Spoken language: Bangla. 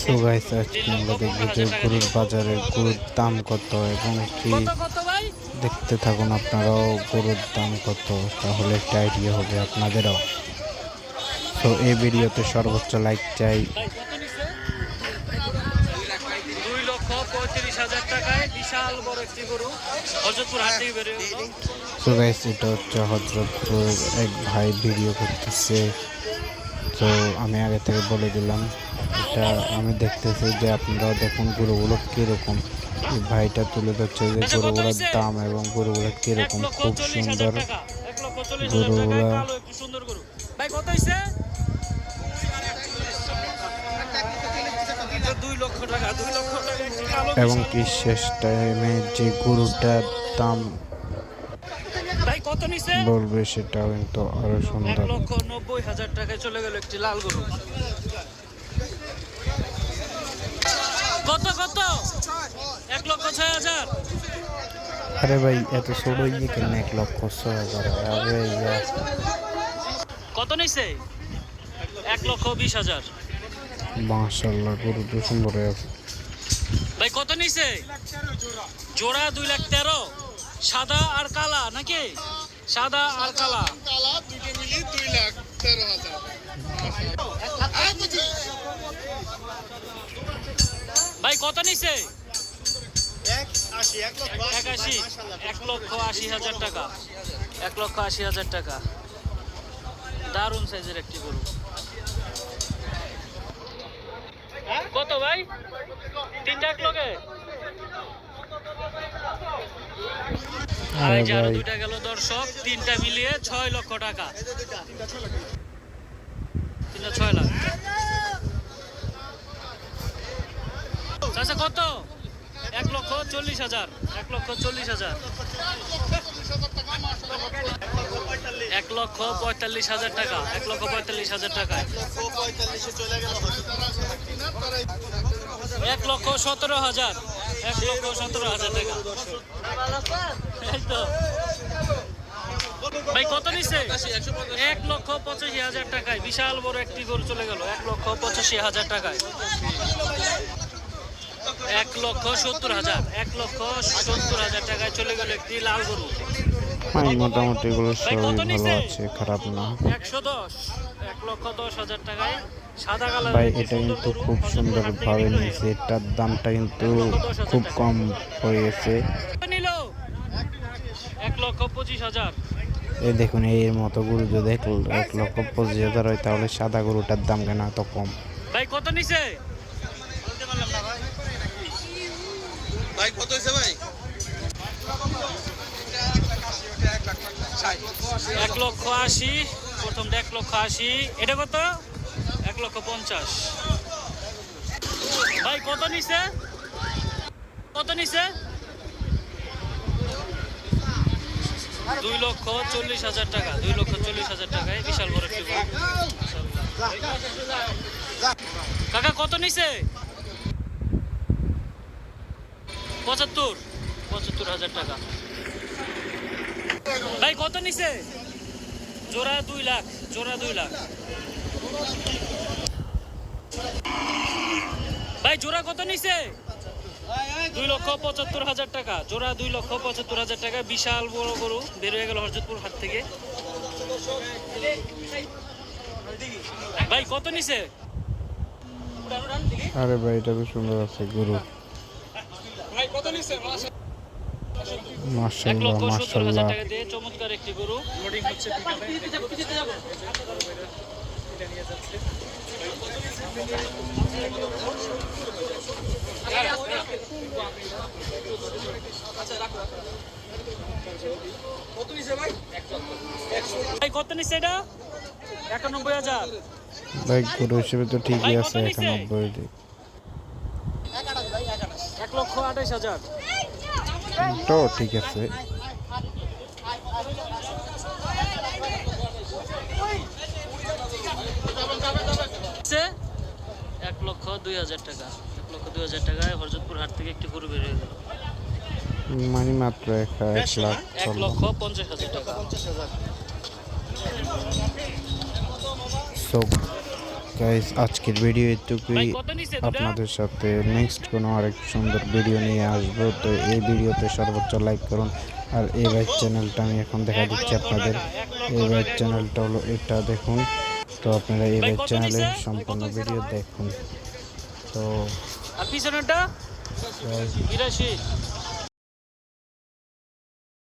সো গাইস আজকে আমরা দেখবো যে গরুর বাজারে গরুর দাম কত এবং কি দেখতে থাকুন আপনারাও গরুর দাম কত, তাহলে একটা আইডিয়া হবে আপনাদেরও। তো এই ভিডিওতে সর্বোচ্চ লাইক চাই। 2,35,000 টাকায় বিশাল বড় একটি গরু হযরতপুর হাট থেকে বের হলো। সো গাইস এটা হচ্ছে হযরতপুর এক ভাই ভিডিও করতেছে। তো আমি আগে থেকে বলে দিলাম, এটা আমি দেখতেছি যে আপনারাও দেখুন গরুগুলো কীরকম। এই ভাইটা তুলে ধরছে যে গরুগুলোর দাম এবং গরুগুলো কীরকম, খুব সুন্দর গরুগুলো। ভাই কত হইছে? 2 লক্ষ টাকা, 2 লক্ষ টাকা। এবং কি শেষ টাইমে যে গরুটার দাম ভাই কত নিছে বলবে সেটাও কিন্তু আরো সুন্দর। 1,90,000 টাকায় চলে গেল একটি লাল গরু। কত কত? 1,06,000। আরে ভাই এত ছোট ইয়ে কেন 1,06,000? আরে ইয়ার কত নিছে? 1,20,000। মাশাআল্লাহ গরু তো সুন্দর আছে। ভাই কত নিছে? জোড়া 2,13,000। সাদা আর কালা নাকি? সাদা আর কালা দুটো মিলিয়ে 2,13,000। ভাই কত নিছে? 81 1,80,000 টাকা। 1,80,000 টাকা। দারুণ সাইজের একটি গরু। কত ভাই? 3টা এক লগে। আরে এই যে আরো ভাই 2টা গেল দর্শক, 3টা মিলিয়ে 6 লক্ষ টাকা। 3টা 6 লাখ। চাচা কত? 1,40,000। 1,40,000। 1,45,000 টাকা। 1,45,000 টাকায় 1,17,000। 1,17,000 টাকা। এই তো ভাই কত নিচ্ছে? 1,85,000 টাকায় বিশাল বড় একটি গরু চলে গেল। 1,85,000 টাকায়। 1,70,000। 1,70,000 টাকায় চলে গেল একটি লাল গরু। মোটামুটি এগুলো সবই ভালো আছে, খারাপ না। 110। 1,10,000 টাকায় সাদা কালার। ভাই এটা কিন্তু খুব সুন্দর ভাবে নিয়েছে, এটার দামটা কিন্তু খুব কম হয়েছে। নিল 1,25,000। এই দেখুন এর মতো গরু যদি 1,25,000 হয় তাহলে সাদা গরুটার দাম কেন এত কম? ভাই কত নিছে? ভাই কত হইছে ভাই? 1,80,000। প্রথমটা 1,80,000। এটা কত? 1,50,000। ভাই কত নিছে? কত নিছে? 2,40,000 টাকা। 2,40,000 টাকায় বিশাল বড় একটি গরু। কাকা কত নিছে? 75,000 টাকা। ভাই কত নিছে? জোড়া 2 লাখ। জোড়া 2 লাখ। ভাই জোড়া কত নিছে? 2,75,000 টাকা। জোড়া 2,75,000 টাকা। বিশাল বড় গরু বের হয়ে গেল হযরতপুর হাট থেকে। ভাই কত নিছে? আরে ভাই এটা তো সুন্দর আছে গরু। ভাই কত নিছে? মাশাআল্লাহ 1,70,000 মাশাআল্লাহ। টাকা দিয়ে চমৎকার একটি গরু। লোডিং হচ্ছে ভাই কত নিচ্ছে এটা? 91,000। ভাই গরু হিসেবে তো ঠিকই আছে 91। 1,28,000। তো ঠিক আছে। 1,02,000 টাকা। 1,02,000 টাকায় হযরতপুর হাট থেকে একটি গরু বের হয়ে গেল। মানে মাত্র 1,00,000। 1,50,000 টাকা। সো গাইস আজকের ভিডিও এটুকুই। ভাই কত নিছে দুটা? আপনাদের সাথে নেক্সট কোনো আরেক সুন্দর ভিডিও নিয়ে আসবো। তো এই ভিডিওতে সর্বোচ্চ লাইক করুন। আর এই বাইক চ্যানেলটা আমি এখন দেখা দিচ্ছি আপনাদের। এই বাইক চ্যানেলটা হলো এটা, দেখুন। তো আপনারা এই ভাই বাইক কত চ্যানেলে নিছে? সম্পূর্ণ ভিডিও দেখুন। তো আর পিছনেরটা guys, 82